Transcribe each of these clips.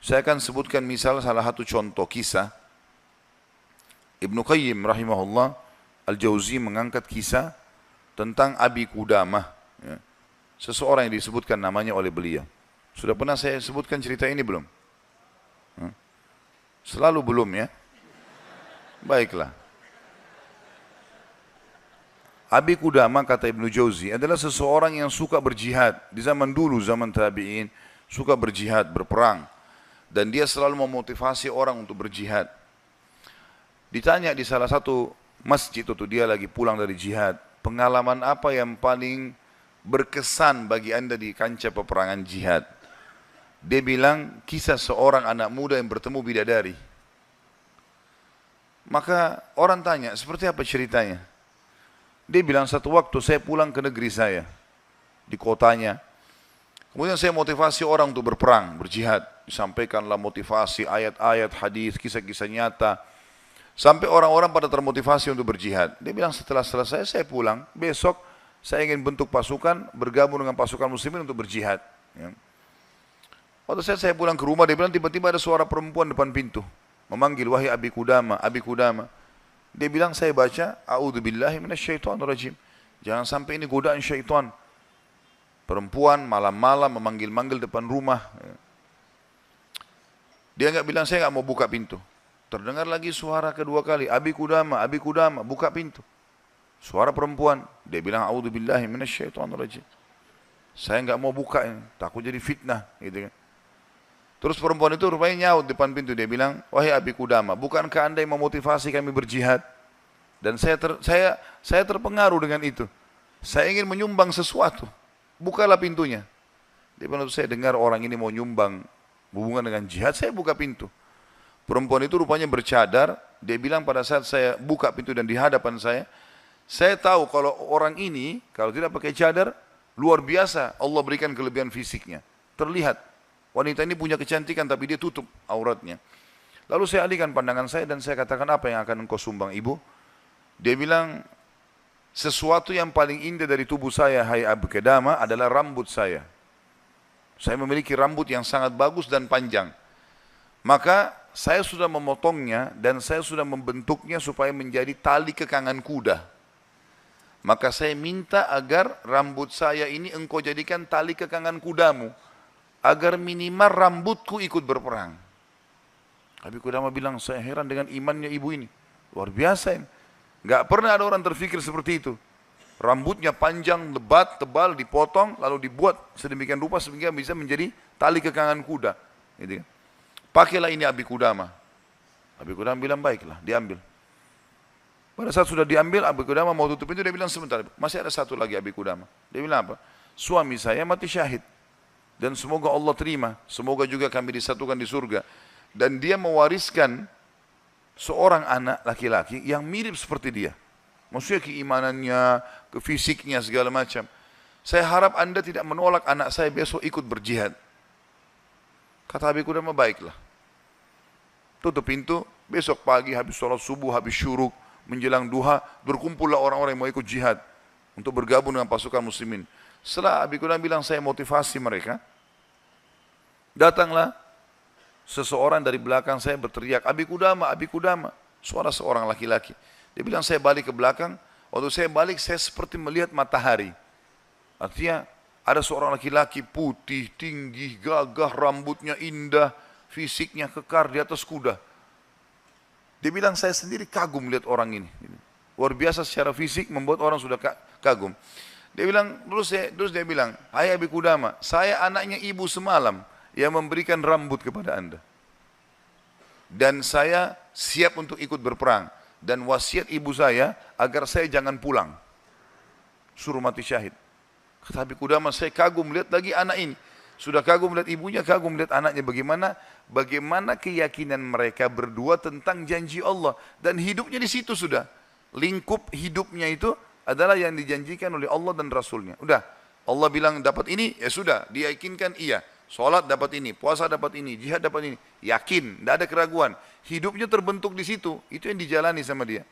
Saya akan sebutkan misal salah satu contoh kisah. Ibnu Qayyim rahimahullah Al-Jauzi mengangkat kisah tentang Abi Qudamah, ya. Seseorang yang disebutkan namanya oleh beliau. Sudah pernah saya sebutkan cerita ini belum? Selalu belum, ya. Baiklah. Abi Qudamah, kata Ibnu Jauzi, adalah seseorang yang suka berjihad. Di zaman dulu, zaman tabi'in, suka berjihad, berperang. Dan dia selalu memotivasi orang untuk berjihad. Ditanya di salah satu masjid itu, dia lagi pulang dari jihad, pengalaman apa yang paling berkesan bagi anda di kancah peperangan jihad? Dia bilang, kisah seorang anak muda yang bertemu bidadari. Maka orang tanya, seperti apa ceritanya? Dia bilang, satu waktu saya pulang ke negeri saya, di kotanya. Kemudian saya motivasi orang untuk berperang, berjihad. Disampaikanlah motivasi, ayat-ayat, hadis, kisah-kisah nyata. Sampai orang-orang pada termotivasi untuk berjihad. Dia bilang, setelah selesai saya pulang, besok saya ingin bentuk pasukan, bergabung dengan pasukan muslimin untuk berjihad. Ya. Waktu saya pulang ke rumah, dia bilang tiba-tiba ada suara perempuan depan pintu. Memanggil, wahai Abi Qudamah, Abi Qudamah. Dia bilang, saya baca, a'udzubillahi minasyaitonirrajim. Jangan sampai ini godaan syaitan. Perempuan malam-malam memanggil-manggil depan rumah. Dia enggak bilang, saya enggak mau buka pintu. Terdengar lagi suara kedua kali, Abi Qudamah, Abi Qudamah, buka pintu. Suara perempuan. Dia bilang, a'udzubillahi minasyaitonirrajim. Saya enggak mau buka ini, takut jadi fitnah, gitu kan. Terus perempuan itu rupanya nyaut depan pintu. Dia bilang, wahai Abi Qudamah, bukankah anda yang memotivasi kami berjihad? Dan saya terpengaruh dengan itu. Saya ingin menyumbang sesuatu. Bukalah pintunya. Dia bilang, saya dengar orang ini mau nyumbang hubungan dengan jihad, saya buka pintu. Perempuan itu rupanya bercadar. Dia bilang, pada saat saya buka pintu dan di hadapan saya tahu kalau orang ini, kalau tidak pakai cadar, luar biasa Allah berikan kelebihan fisiknya. Terlihat. Wanita ini punya kecantikan tapi dia tutup auratnya. Lalu saya alihkan pandangan saya dan saya katakan, apa yang akan engkau sumbang ibu? Dia bilang, sesuatu yang paling indah dari tubuh saya, hai Abi Qudamah, adalah rambut saya. Saya memiliki rambut yang sangat bagus dan panjang. Maka saya sudah memotongnya dan saya sudah membentuknya supaya menjadi tali kekangan kuda. Maka saya minta agar rambut saya ini engkau jadikan tali kekangan kudamu, agar minimal rambutku ikut berperang. Abi Qudamah bilang, saya heran dengan imannya ibu ini. Luar biasa ini. Gak pernah ada orang terfikir seperti itu. Rambutnya panjang, lebat, tebal, dipotong, lalu dibuat sedemikian rupa sehingga bisa menjadi tali kekangan kuda. Gitu. Pakailah ini Abi Qudamah. Abi Qudamah bilang, baiklah, diambil. Pada saat sudah diambil, Abi Qudamah mau tutup pintu, dia bilang, sebentar, masih ada satu lagi Abi Qudamah. Dia bilang apa? Suami saya mati syahid. Dan semoga Allah terima, semoga juga kami disatukan di surga. Dan dia mewariskan seorang anak laki-laki yang mirip seperti dia. Maksudnya keimanannya, fisiknya, segala macam. Saya harap anda tidak menolak anak saya besok ikut berjihad. Kata Abi Qudamah, baiklah. Tutup pintu, besok pagi habis sholat subuh, habis syuruk, menjelang duha, berkumpullah orang-orang yang mau ikut jihad untuk bergabung dengan pasukan muslimin. Setelah Abi Qudamah bilang, saya motivasi mereka, datanglah seseorang dari belakang saya berteriak, Abi Qudamah, Abi Qudamah. Suara seorang laki-laki. Dia bilang, saya balik ke belakang. Waktu saya balik, saya seperti melihat matahari. Artinya, ada seorang laki-laki putih, tinggi, gagah, rambutnya indah, fisiknya kekar di atas kuda. Dia bilang, saya sendiri kagum melihat orang ini. Luar biasa secara fisik, membuat orang sudah kagum. Dia bilang, terus dia bilang, hai Abi Qudamah, saya anaknya ibu semalam yang memberikan rambut kepada anda. Dan saya siap untuk ikut berperang. Dan wasiat ibu saya agar saya jangan pulang. Suruh mati syahid. Kata Abi Qudamah, saya kagum melihat lagi anak ini. Sudah kagum melihat ibunya, kagum melihat anaknya. Bagaimana keyakinan mereka berdua tentang janji Allah. Dan hidupnya di situ sudah. Lingkup hidupnya itu adalah yang dijanjikan oleh Allah dan Rasulnya. Udah, Allah bilang dapat ini, ya sudah, dia yakinkan iya. Sholat dapat ini, puasa dapat ini, jihad dapat ini. Yakin, tidak ada keraguan. Hidupnya terbentuk di situ, itu yang dijalani sama dia.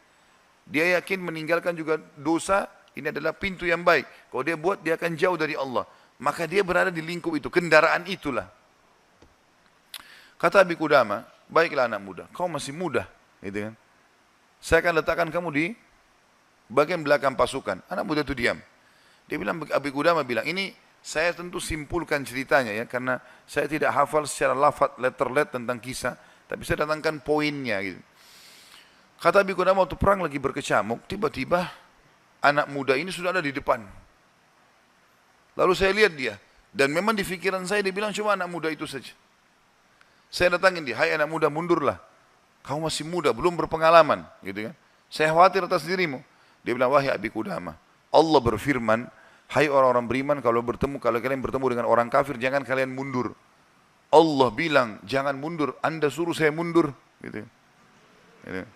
Dia yakin meninggalkan juga dosa, ini adalah pintu yang baik. Kalau dia buat, dia akan jauh dari Allah. Maka dia berada di lingkup itu, kendaraan itulah. Kata Abi Qudamah, baiklah anak muda, kau masih muda, gitu kan. Saya akan letakkan kamu di bagian belakang pasukan. Anak muda itu diam. Dia bilang, Abi Qudamah bilang, ini saya tentu simpulkan ceritanya ya, karena saya tidak hafal secara lafaz letter tentang kisah, tapi saya datangkan poinnya gitu. Kata Abi Qudamah waktu perang lagi berkecamuk, tiba-tiba anak muda ini sudah ada di depan. Lalu saya lihat dia, dan memang di pikiran saya dia bilang cuma anak muda itu saja. Saya datangin dia, hai anak muda mundurlah. Kamu masih muda, belum berpengalaman, gitu kan. Saya khawatir atas dirimu. Dia bilang, wahai Abi Qudamah, Allah berfirman, hai orang-orang beriman, kalau kalian bertemu dengan orang kafir, jangan kalian mundur. Allah bilang, jangan mundur, Anda suruh saya mundur. Gitu. Gitu.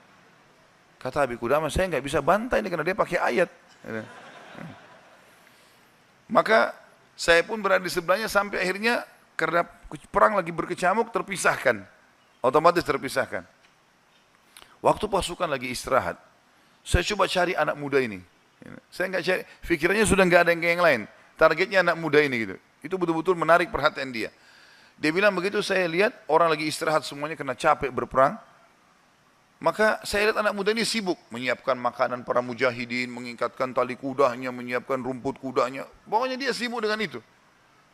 Kata Abi Qudamah, saya nggak bisa bantai ini karena dia pakai ayat. Gitu. Maka saya pun berada di sebelahnya sampai akhirnya karena perang lagi berkecamuk terpisahkan. Otomatis terpisahkan. Waktu pasukan lagi istirahat, saya coba cari anak muda ini. Saya nggak cari, pikirannya sudah nggak ada yang lain. Targetnya anak muda ini gitu. Itu betul-betul menarik perhatian dia. Dia bilang begitu saya lihat orang lagi istirahat semuanya karena capek berperang. Maka saya lihat anak muda ini sibuk menyiapkan makanan para mujahidin, mengikatkan tali kudanya, menyiapkan rumput kudanya. Pokoknya dia sibuk dengan itu.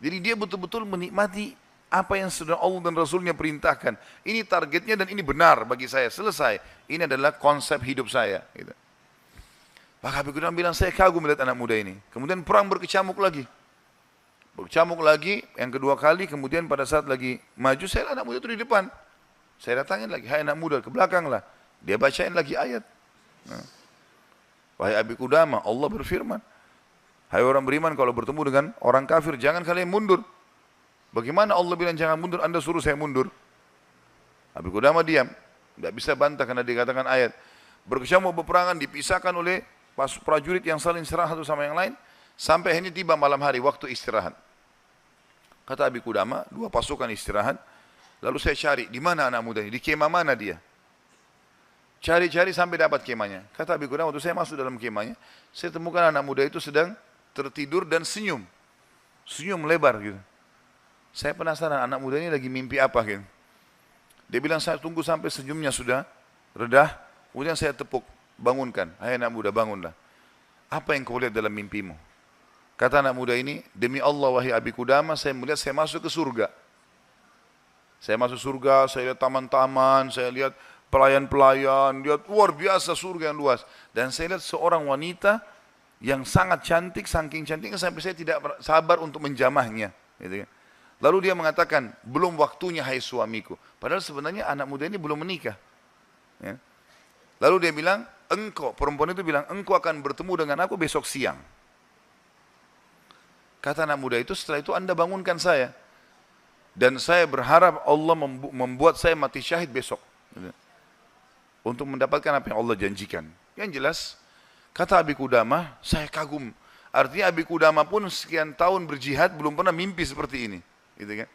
Jadi dia betul-betul menikmati apa yang sudah Allah dan Rasulnya perintahkan. Ini targetnya dan ini benar bagi saya. Selesai. Ini adalah konsep hidup saya. Gitu. Maka Abi Qudamah bilang, saya kagum melihat anak muda ini. Kemudian perang berkecamuk lagi. Berkecamuk lagi, yang kedua kali, kemudian pada saat lagi maju, saya anak muda itu di depan. Saya datangin lagi, hai anak muda, ke belakang lah. Dia bacain lagi ayat. Nah. Wahai Abi Qudamah, Allah berfirman, hai orang beriman, kalau bertemu dengan orang kafir, jangan kalian mundur. Bagaimana Allah bilang jangan mundur, Anda suruh saya mundur? Abi Qudamah diam, tidak bisa bantah karena dikatakan ayat. Berkecamuk peperangan dipisahkan oleh prajurit yang saling serang satu sama yang lain, sampai akhirnya tiba malam hari, waktu istirahat. Kata Abi Qudamah, dua pasukan istirahat, lalu saya cari, di mana anak muda ini, di kemah mana dia? Cari-cari sampai dapat kemahnya. Kata Abi Qudamah, waktu saya masuk dalam kemahnya, saya temukan anak muda itu sedang tertidur dan senyum. Senyum lebar gitu. Saya penasaran anak muda ini lagi mimpi apa gitu. Dia bilang saya tunggu sampai senyumnya sudah redah, kemudian saya tepuk, bangunkan. Hai anak muda bangunlah. Apa yang kau lihat dalam mimpimu? Kata anak muda ini, demi Allah wahai Abi Qudamah, saya melihat saya masuk ke surga. Saya masuk surga, saya lihat taman-taman, saya lihat pelayan-pelayan, lihat luar biasa surga yang luas. Dan saya lihat seorang wanita yang sangat cantik, saking cantiknya sampai saya tidak sabar untuk menjamahnya. Gitu kan. Lalu dia mengatakan, belum waktunya hai suamiku. Padahal sebenarnya anak muda ini belum menikah. Ya. Lalu dia bilang, engkau, perempuan itu bilang, engkau akan bertemu dengan aku besok siang. Kata anak muda itu, setelah itu Anda bangunkan saya. Dan saya berharap Allah membuat saya mati syahid besok. Untuk mendapatkan apa yang Allah janjikan. Yang jelas, kata Abi Qudamah, saya kagum. Artinya Abi Qudamah pun sekian tahun berjihad, belum pernah mimpi seperti ini. Gitu kan?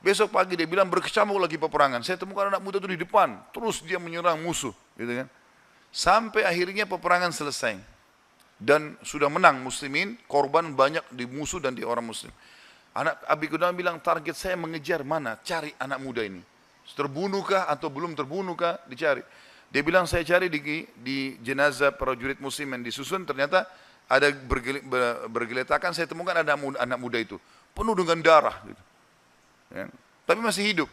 Besok pagi dia bilang berkecamuk lagi peperangan. Saya temukan anak muda itu di depan. Terus dia menyerang musuh. Gitu kan? Sampai akhirnya peperangan selesai. Dan sudah menang muslimin, korban banyak di musuh dan di orang muslim. Anak Abi Qudamah bilang target saya mengejar mana? Cari anak muda ini. Terbunuhkah atau belum terbunuhkah? Dicari. Dia bilang saya cari di jenazah prajurit muslim yang disusun. Ternyata ada bergeletakan. Saya temukan ada anak muda itu. Penuh dengan darah. Gitu. Ya. Tapi masih hidup.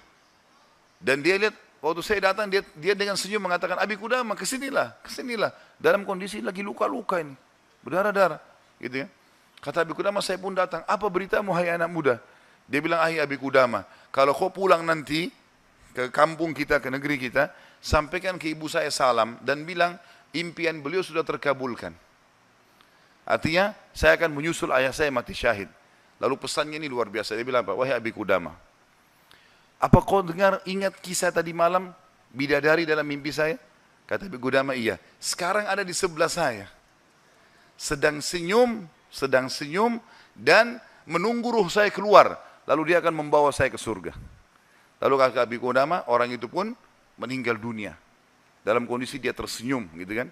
Dan dia lihat, waktu saya datang, dia dengan senyum mengatakan, Abi Qudamah kesinilah, kesinilah. Dalam kondisi lagi luka-luka ini. Berdarah-darah. Gitu ya. Kata Abi Qudamah, saya pun datang. Apa beritamu hai anak muda? Dia bilang, hai Abi Qudamah, kalau kau pulang nanti ke kampung kita, ke negeri kita, sampaikan ke ibu saya salam dan bilang impian beliau sudah terkabulkan. Artinya, saya akan menyusul ayah saya mati syahid. Lalu pesannya ini luar biasa. Dia bilang apa? Wahai Abi Qudamah, apa kau ingat kisah tadi malam bidadari dalam mimpi saya? Kata Abi Qudamah, iya. Sekarang ada di sebelah saya. Sedang senyum dan menunggu ruh saya keluar. Lalu dia akan membawa saya ke surga. Lalu kata Abi Qudamah, orang itu pun meninggal dunia. Dalam kondisi dia tersenyum, gitu kan.